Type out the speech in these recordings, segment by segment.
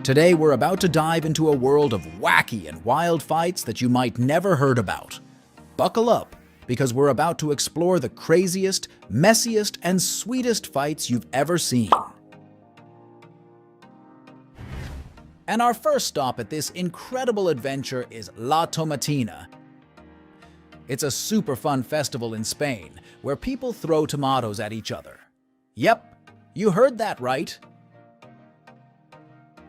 Today we're about to dive into a world of wacky and wild fights that you might never heard about. Buckle up, because we're about to explore the craziest, messiest, and sweetest fights you've ever seen. And our first stop at this incredible adventure is La Tomatina. It's a super fun festival in Spain where people throw tomatoes at each other. Yep, you heard that right.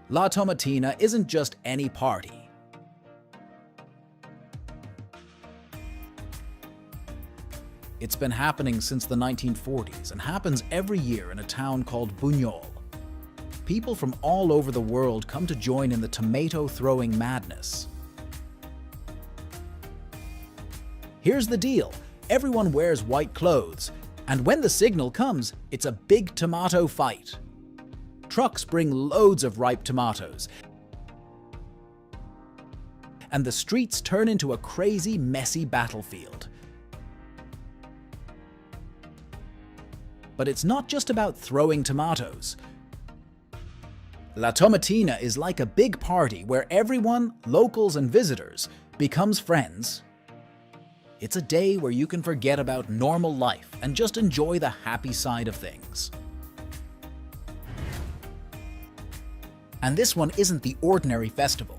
La Tomatina isn't just any party. It's been happening since the 1940s and happens every year in a town called Buñol. People from all over the world come to join in the tomato-throwing madness. Here's the deal. Everyone wears white clothes, and when the signal comes, it's a big tomato fight. Trucks bring loads of ripe tomatoes, and the streets turn into a crazy, messy battlefield. But it's not just about throwing tomatoes. La Tomatina is like a big party where everyone, locals and visitors, becomes friends. It's a day where you can forget about normal life and just enjoy the happy side of things. And this one isn't the ordinary festival.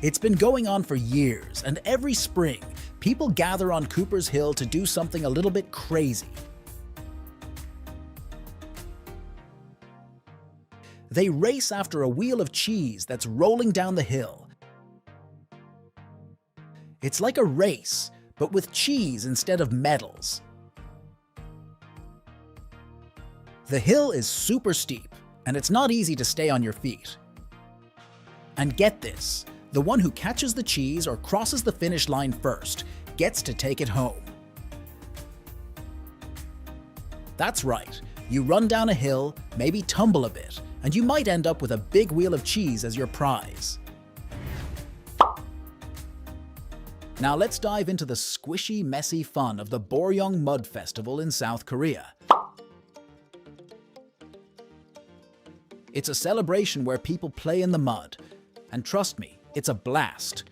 It's been going on for years, and every spring, people gather on Cooper's Hill to do something a little bit crazy. They race after a wheel of cheese that's rolling down the hill. It's like a race, but with cheese instead of medals. The hill is super steep, and it's not easy to stay on your feet. And get this, the one who catches the cheese or crosses the finish line first gets to take it home. That's right, you run down a hill, maybe tumble a bit, and you might end up with a big wheel of cheese as your prize. Now let's dive into the squishy, messy fun of the Boryong Mud Festival in South Korea. It's a celebration where people play in the mud, and trust me, it's a blast.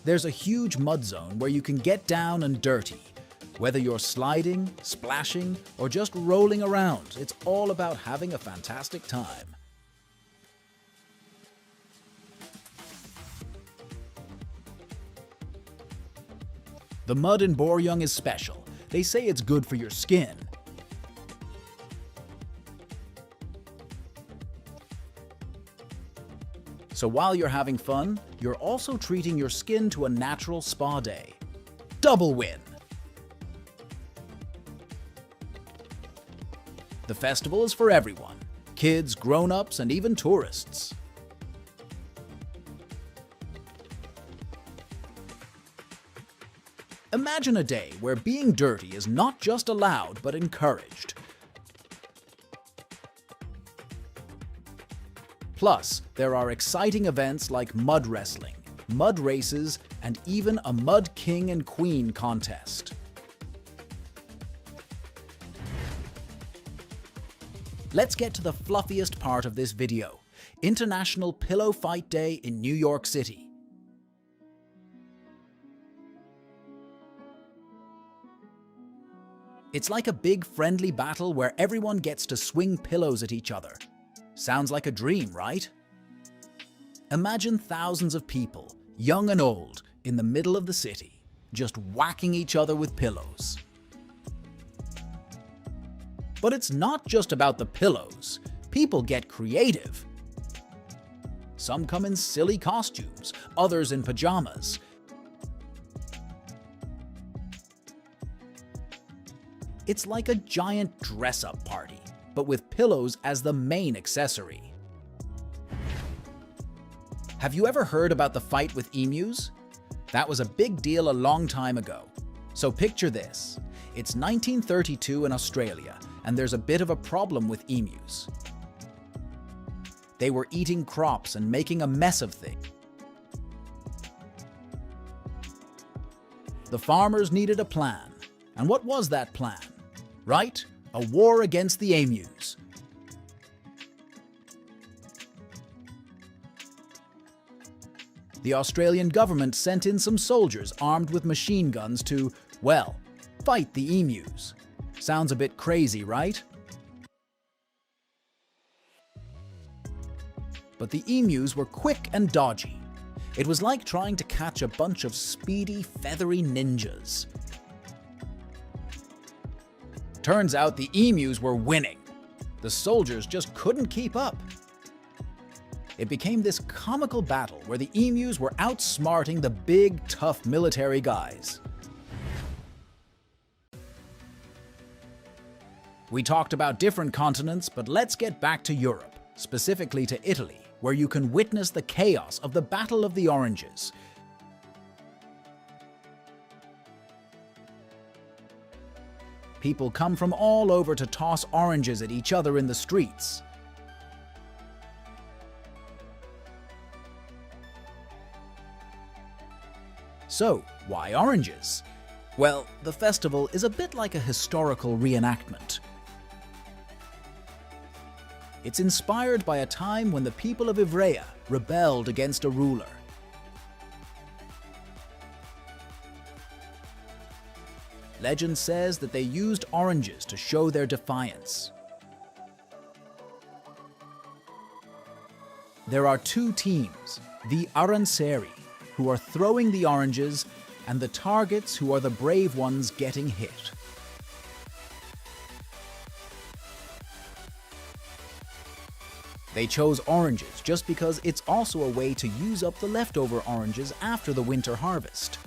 There's a huge mud zone where you can get down and dirty. Whether you're sliding, splashing, or just rolling around, it's all about having a fantastic time. The mud in Boryong is special. They say it's good for your skin. So while you're having fun, you're also treating your skin to a natural spa day. Double win! The festival is for everyone, kids, grown-ups, and even tourists. Imagine a day where being dirty is not just allowed but encouraged. Plus, there are exciting events like mud wrestling, mud races, and even a Mud King and Queen contest. Let's get to the fluffiest part of this video, International Pillow Fight Day in New York City. It's like a big friendly battle where everyone gets to swing pillows at each other. Sounds like a dream, right? Imagine thousands of people, young and old, in the middle of the city, just whacking each other with pillows. But it's not just about the pillows. People get creative. Some come in silly costumes, others in pajamas. It's like a giant dress-up party, but with pillows as the main accessory. Have you ever heard about the fight with emus? That was a big deal a long time ago. So picture this. It's 1932 in Australia, and there's a bit of a problem with emus. They were eating crops and making a mess of things. The farmers needed a plan. And what was that plan? Right? A war against the emus. The Australian government sent in some soldiers armed with machine guns to, well, fight the emus. Sounds a bit crazy, right? But the emus were quick and dodgy. It was like trying to catch a bunch of speedy, feathery ninjas. Turns out the emus were winning. The soldiers just couldn't keep up. It became this comical battle where the emus were outsmarting the big, tough military guys. We talked about different continents, but let's get back to Europe, specifically to Italy, where you can witness the chaos of the Battle of the Oranges. People come from all over to toss oranges at each other in the streets. So, why oranges? Well, the festival is a bit like a historical reenactment. It's inspired by a time when the people of Ivrea rebelled against a ruler. Legend says that they used oranges to show their defiance. There are two teams, the Arancieri, who are throwing the oranges, and the targets, who are the brave ones getting hit. They chose oranges just because it's also a way to use up the leftover oranges after the winter harvest.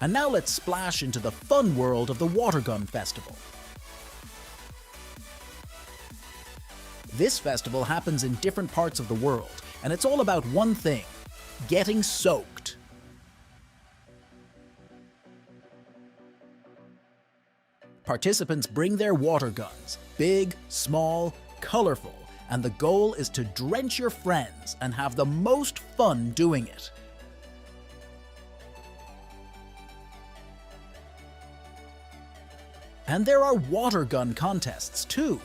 And now let's splash into the fun world of the water gun festival. This festival happens in different parts of the world, and it's all about one thing: getting soaked. Participants bring their water guns, big, small, colorful, and the goal is to drench your friends and have the most fun doing it. And there are water gun contests too.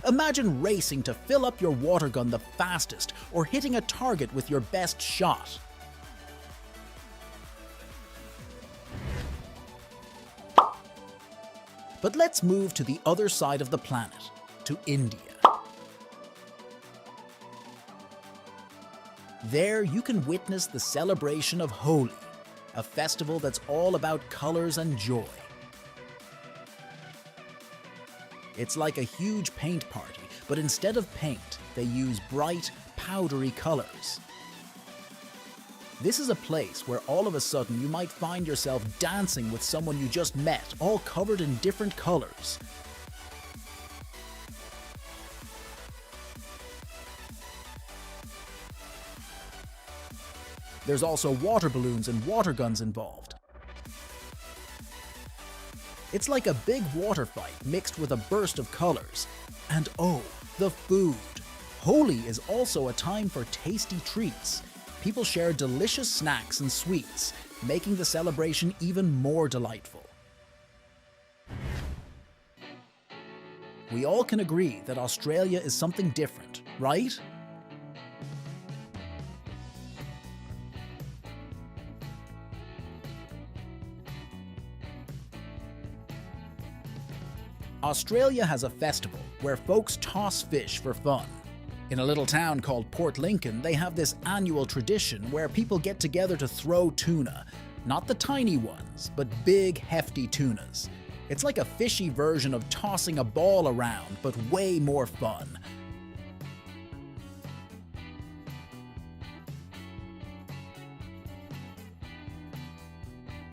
Imagine racing to fill up your water gun the fastest, or hitting a target with your best shot. But let's move to the other side of the planet, to India. There you can witness the celebration of Holi, a festival that's all about colors and joy. It's like a huge paint party, but instead of paint, they use bright, powdery colors. This is a place where all of a sudden you might find yourself dancing with someone you just met, all covered in different colors. There's also water balloons and water guns involved. It's like a big water fight mixed with a burst of colors. And oh, the food! Holi is also a time for tasty treats. People share delicious snacks and sweets, making the celebration even more delightful. We all can agree that Australia is something different, right? Australia has a festival where folks toss fish for fun. In a little town called Port Lincoln, they have this annual tradition where people get together to throw tuna. Not the tiny ones, but big, hefty tunas. It's like a fishy version of tossing a ball around, but way more fun.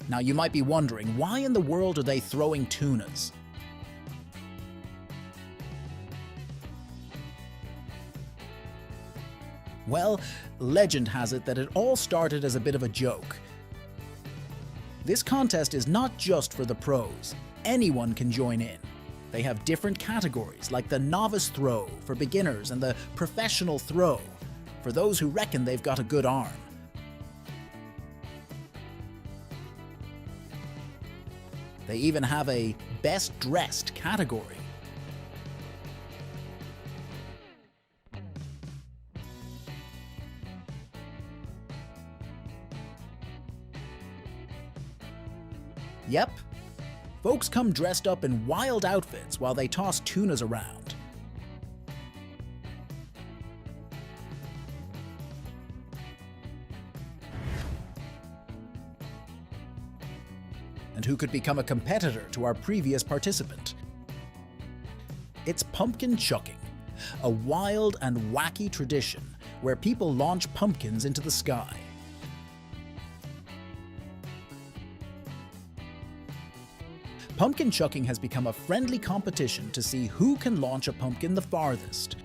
Now you might be wondering, why in the world are they throwing tunas? Well, legend has it that it all started as a bit of a joke. This contest is not just for the pros. Anyone can join in. They have different categories like the novice throw for beginners and the professional throw for those who reckon they've got a good arm. They even have a best dressed category. Yep, folks come dressed up in wild outfits while they toss tunas around. And who could become a competitor to our previous participant? It's pumpkin chucking, a wild and wacky tradition where people launch pumpkins into the sky. Pumpkin chucking has become a friendly competition to see who can launch a pumpkin the farthest.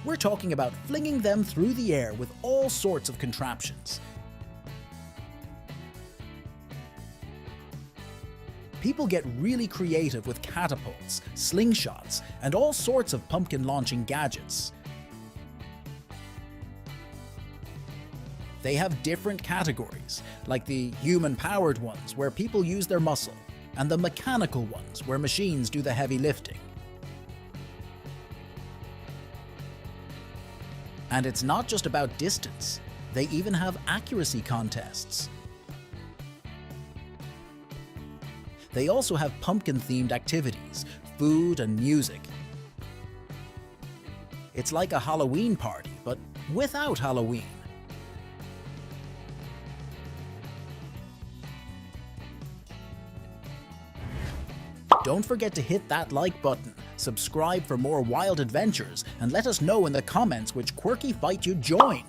We're talking about flinging them through the air with all sorts of contraptions. People get really creative with catapults, slingshots, and all sorts of pumpkin launching gadgets. They have different categories, like the human-powered ones where people use their muscle, and the mechanical ones where machines do the heavy lifting. And it's not just about distance, they even have accuracy contests. They also have pumpkin-themed activities, food and music. It's like a Halloween party, but without Halloween. Don't forget to hit that like button, subscribe for more wild adventures, and let us know in the comments which quirky fight you'd join.